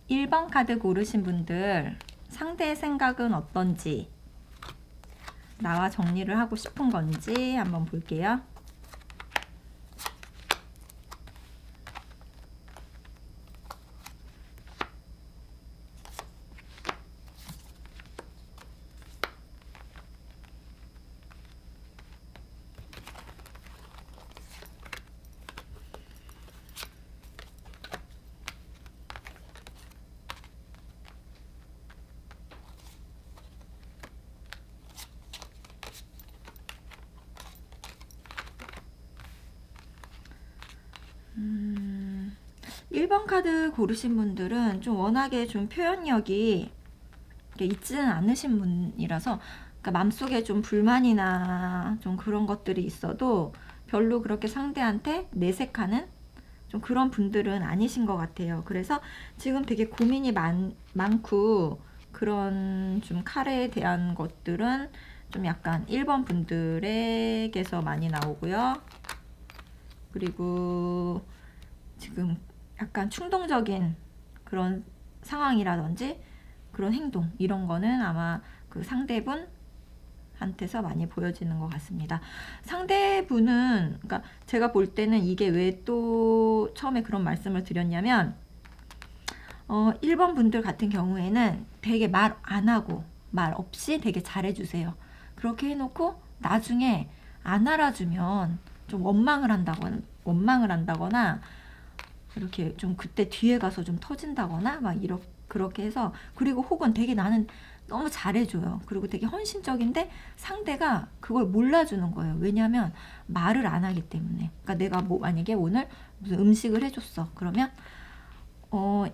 1번 카드 고르신 분들 상대의 생각은 어떤지, 나와 정리를 하고 싶은 건지 한번 볼게요. 음, 1번 카드 고르신 분들은 좀 워낙에 좀 표현력이 있지는 않으신 분이라서, 그러니까 마음속에 좀 불만이나 좀 그런 것들이 있어도 별로 그렇게 상대한테 내색하는 좀 그런 분들은 아니신 것 같아요. 그래서 지금 되게 고민이 많고 그런 좀 칼에 대한 것들은 좀 약간 1번 분들에게서 많이 나오고요. 그리고 지금 약간 충동적인 그런 상황이라든지 그런 행동, 이런 거는 아마 그 상대분한테서 많이 보여지는 것 같습니다. 상대분은, 그러니까 제가 볼 때는 이게 왜 또 처음에 그런 말씀을 드렸냐면, 1번 분들 같은 경우에는 되게 말 안 하고 말 없이 되게 잘해주세요. 그렇게 해놓고 나중에 안 알아주면 좀 원망을 한다거나 이렇게 좀 그때 뒤에 가서 좀 터진다거나 막 그렇게 해서, 그리고 혹은 되게 나는 너무 잘해줘요. 그리고 되게 헌신적인데 상대가 그걸 몰라주는 거예요. 왜냐하면 말을 안 하기 때문에. 그러니까 내가 뭐 만약에 오늘 무슨 음식을 해줬어. 그러면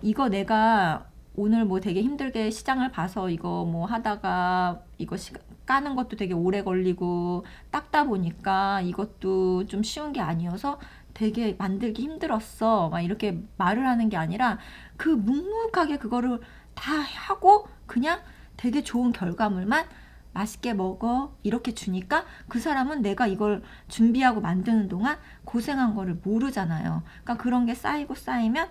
이거 내가 오늘 뭐 되게 힘들게 시장을 봐서 이거 뭐 하다가 이거 까는 것도 되게 오래 걸리고 닦다 보니까 이것도 좀 쉬운 게 아니어서 되게 만들기 힘들었어. 막 이렇게 말을 하는 게 아니라 그 묵묵하게 그거를 다 하고 그냥 되게 좋은 결과물만 맛있게 먹어 이렇게 주니까 그 사람은 내가 이걸 준비하고 만드는 동안 고생한 거를 모르잖아요. 그러니까 그런 게 쌓이면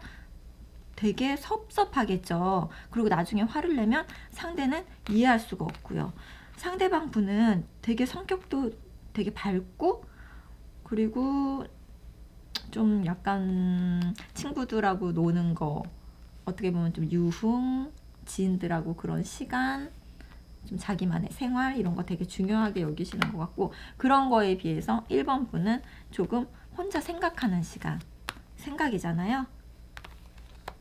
되게 섭섭하겠죠. 그리고 나중에 화를 내면 상대는 이해할 수가 없고요. 상대방 분은 되게 성격도 되게 밝고, 그리고 좀 약간 친구들하고 노는 거, 어떻게 보면 좀 유흥, 지인들하고 그런 시간, 좀 자기만의 생활 이런 거 되게 중요하게 여기시는 것 같고, 그런 거에 비해서 1번 분은 조금 혼자 생각하는 시간, 생각이잖아요.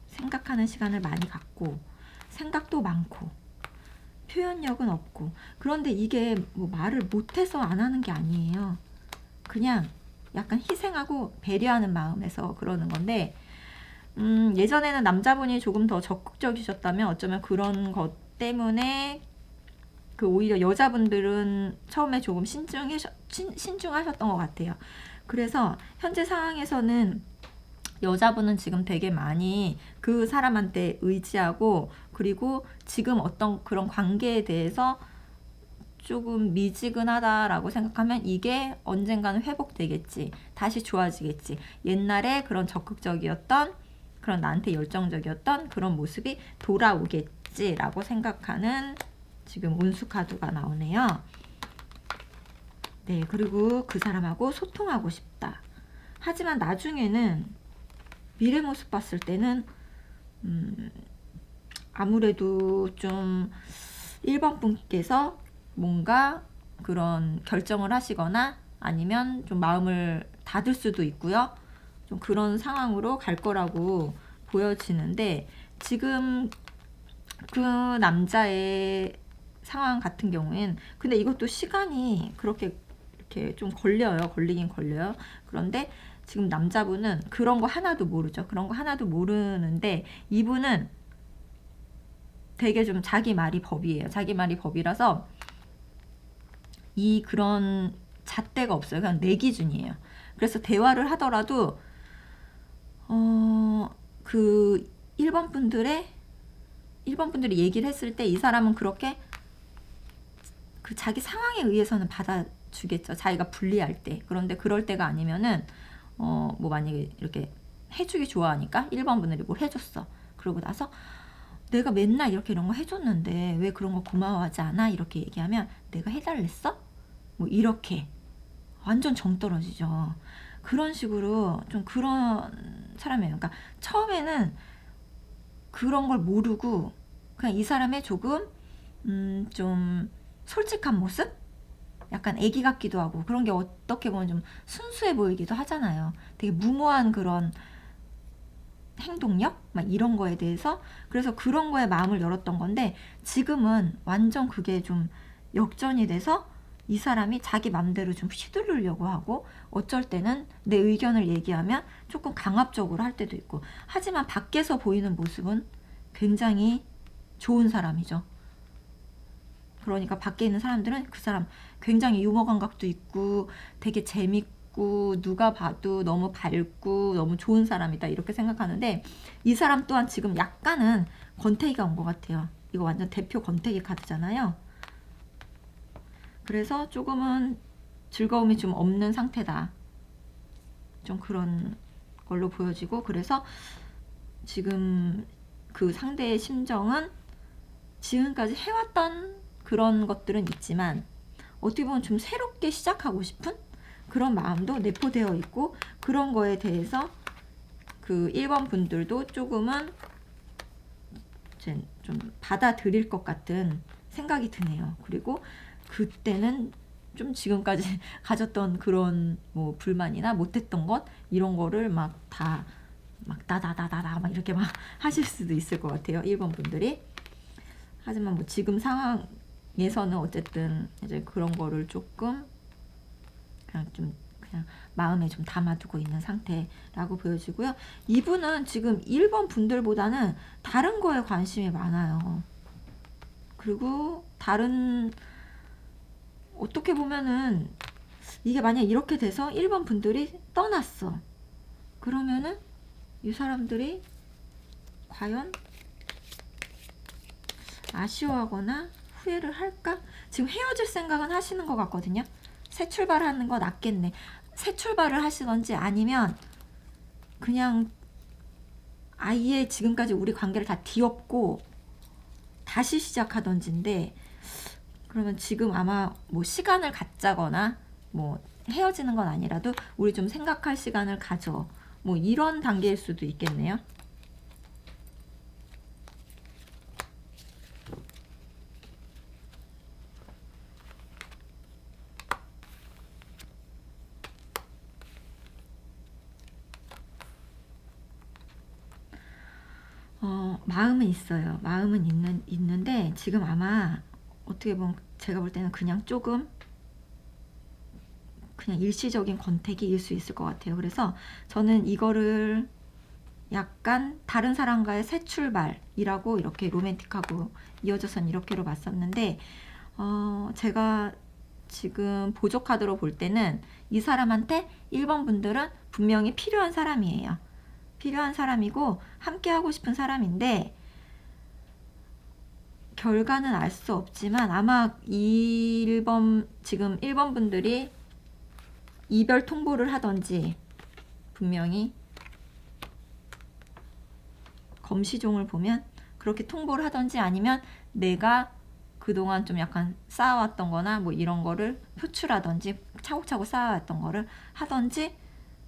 생각하는 시간을 많이 갖고 생각도 많고 표현력은 없고, 그런데 이게 뭐 말을 못해서 안 하는 게 아니에요. 그냥 약간 희생하고 배려하는 마음에서 그러는 건데, 예전에는 남자분이 조금 더 적극적이셨다면 어쩌면 그런 것 때문에 그 오히려 여자분들은 처음에 조금 신중하셨던 것 같아요. 그래서 현재 상황에서는 여자분은 지금 되게 많이 그 사람한테 의지하고, 그리고 지금 어떤 그런 관계에 대해서 조금 미지근하다라고 생각하면 이게 언젠가는 회복되겠지, 다시 좋아지겠지, 옛날에 그런 적극적이었던 그런 나한테 열정적이었던 그런 모습이 돌아오겠지라고 생각하는 지금 운수 카드가 나오네요. 네, 그리고 그 사람하고 소통하고 싶다. 하지만 나중에는 미래 모습 봤을 때는 아무래도 좀 1번 분께서 뭔가 그런 결정을 하시거나 아니면 좀 마음을 닫을 수도 있고요. 좀 그런 상황으로 갈 거라고 보여지는데, 지금 그 남자의 상황 같은 경우엔 근데 이것도 시간이 그렇게 이렇게 좀 걸리긴 걸려요. 그런데 지금 남자분은 그런 거 하나도 모르죠. 그런 거 하나도 모르는데 이분은 되게 좀 자기 말이 법이에요. 자기 말이 법이라서 그런 잣대가 없어요. 그냥 내 기준이에요. 그래서 대화를 하더라도 그 1번 분들이 얘기를 했을 때 이 사람은 그렇게 그 자기 상황에 의해서는 받아주겠죠. 자기가 불리할 때. 그런데 그럴 때가 아니면은 뭐 만약에 이렇게 해주기 좋아하니까 1번 분들이 뭘 해줬어. 그러고 나서 내가 맨날 이렇게 이런 거 해줬는데 왜 그런 거 고마워하지 않아? 이렇게 얘기하면 내가 해달랬어? 뭐 이렇게 완전 정 떨어지죠. 그런 식으로 좀 그런 사람이에요. 그러니까 처음에는 그런 걸 모르고 그냥 이 사람의 조금 좀 솔직한 모습? 약간 애기 같기도 하고 그런 게 어떻게 보면 좀 순수해 보이기도 하잖아요. 되게 무모한 그런 행동력? 막 이런 거에 대해서 그래서 그런 거에 마음을 열었던 건데 지금은 완전 그게 좀 역전이 돼서 이 사람이 자기 맘대로 좀 휘두르려고 하고 어쩔 때는 내 의견을 얘기하면 조금 강압적으로 할 때도 있고 하지만 밖에서 보이는 모습은 굉장히 좋은 사람이죠. 그러니까 밖에 있는 사람들은 그 사람 굉장히 유머 감각도 있고 되게 재밌고 누가 봐도 너무 밝고 너무 좋은 사람이다 이렇게 생각하는데 이 사람 또한 지금 약간은 권태기가 온 것 같아요. 이거 완전 대표 권태기 카드잖아요. 그래서 조금은 즐거움이 좀 없는 상태다. 좀 그런 걸로 보여지고 그래서 지금 그 상대의 심정은 지금까지 해왔던 그런 것들은 있지만 어떻게 보면 좀 새롭게 시작하고 싶은 그런 마음도 내포되어 있고 그런 거에 대해서 그 1번 분들도 조금은 이제 좀 받아들일 것 같은 생각이 드네요. 그리고 그때는 좀 지금까지 가졌던 그런 뭐 불만이나 못했던 것 이런 거를 막 다 막 다다다다다 막 이렇게 막 하실 수도 있을 것 같아요. 1번 분들이. 하지만 뭐 지금 상황에서는 어쨌든 이제 그런 거를 조금 그냥 마음에 좀 담아두고 있는 상태라고 보여지고요. 이분은 지금 1번 분들보다는 다른 거에 관심이 많아요. 그리고 다른 어떻게 보면은 이게 만약 이렇게 돼서 1번 분들이 떠났어. 그러면은 이 사람들이 과연 아쉬워하거나 후회를 할까? 지금 헤어질 생각은 하시는 것 같거든요. 새 출발하는 거 낫겠네. 새 출발을 하시던지 아니면 그냥 아예 지금까지 우리 관계를 다 뒤엎고 다시 시작하던지인데 그러면 지금 아마 뭐 시간을 갖자거나 뭐 헤어지는 건 아니라도 우리 좀 생각할 시간을 가져. 뭐 이런 단계일 수도 있겠네요. 마음은 있어요. 마음은 있는데 지금 아마 어떻게 보면 제가 볼 때는 그냥 조금 그냥 일시적인 권태기일 수 있을 것 같아요. 그래서 저는 이거를 약간 다른 사람과의 새 출발이라고 이렇게 로맨틱하고 이어져선 이렇게로 봤었는데 제가 지금 보조 카드로 볼 때는 이 사람한테 1번 분들은 분명히 필요한 사람이에요. 필요한 사람이고 함께 하고 싶은 사람인데 결과는 알 수 없지만 아마 1번 지금 1번 분들이 이별 통보를 하던지 분명히 검시종을 보면 그렇게 통보를 하던지 아니면 내가 그동안 좀 약간 쌓아왔던 거나 뭐 이런 거를 표출하던지 차곡차곡 쌓아왔던 거를 하던지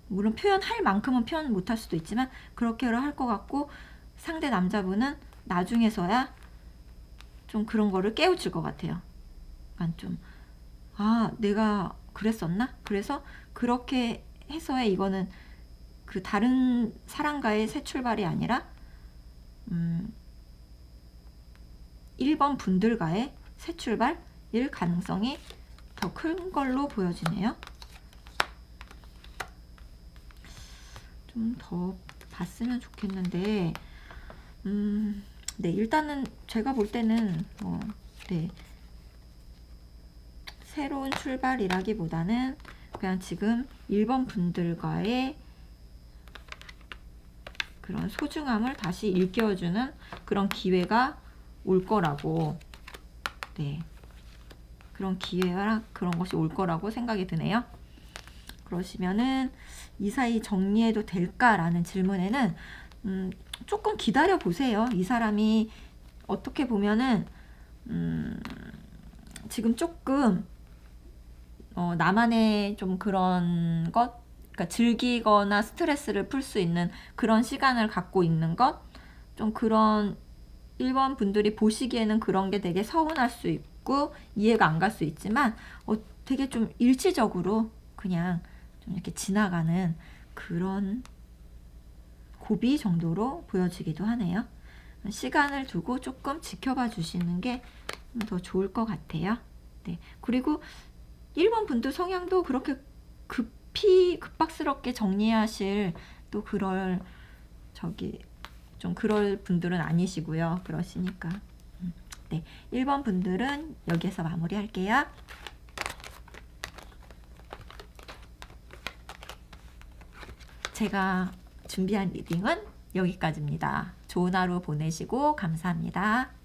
물론 표현할 만큼은 표현 못할 수도 있지만 그렇게를 할 것 같고 상대 남자분은 나중에서야 좀 그런 거를 깨우칠 것 같아요. 약간 좀 내가 그랬었나? 그래서 그렇게 해서의 이거는 그 다른 사람과의 새 출발이 아니라 1번 분들과의 새 출발일 가능성이 더 큰 걸로 보여지네요. 좀 더 봤으면 좋겠는데 네, 일단은 제가 볼 때는 네, 새로운 출발이라기보다는 그냥 지금 1번 분들과의 그런 소중함을 다시 일깨워주는 그런 기회가 올 거라고 네, 그런 기회가 그런 것이 올 거라고 생각이 드네요. 그러시면은 이 사이 정리해도 될까라는 질문에는 조금 기다려 보세요. 이 사람이 어떻게 보면은 지금 조금 나만의 좀 그런 것, 그러니까 즐기거나 스트레스를 풀 수 있는 그런 시간을 갖고 있는 것, 좀 그런 1번 분들이 보시기에는 그런 게 되게 서운할 수 있고 이해가 안 갈 수 있지만 되게 좀 일시적으로 그냥 좀 이렇게 지나가는 그런 고비 정도로 보여지기도 하네요. 시간을 두고 조금 지켜봐 주시는 게 더 좋을 것 같아요. 네. 그리고 1번 분들 성향도 그렇게 급박스럽게 정리하실 또 그럴 좀 그럴 분들은 아니시고요. 그러시니까. 네. 1번 분들은 여기에서 마무리할게요. 제가 준비한 리딩은 여기까지입니다. 좋은 하루 보내시고 감사합니다.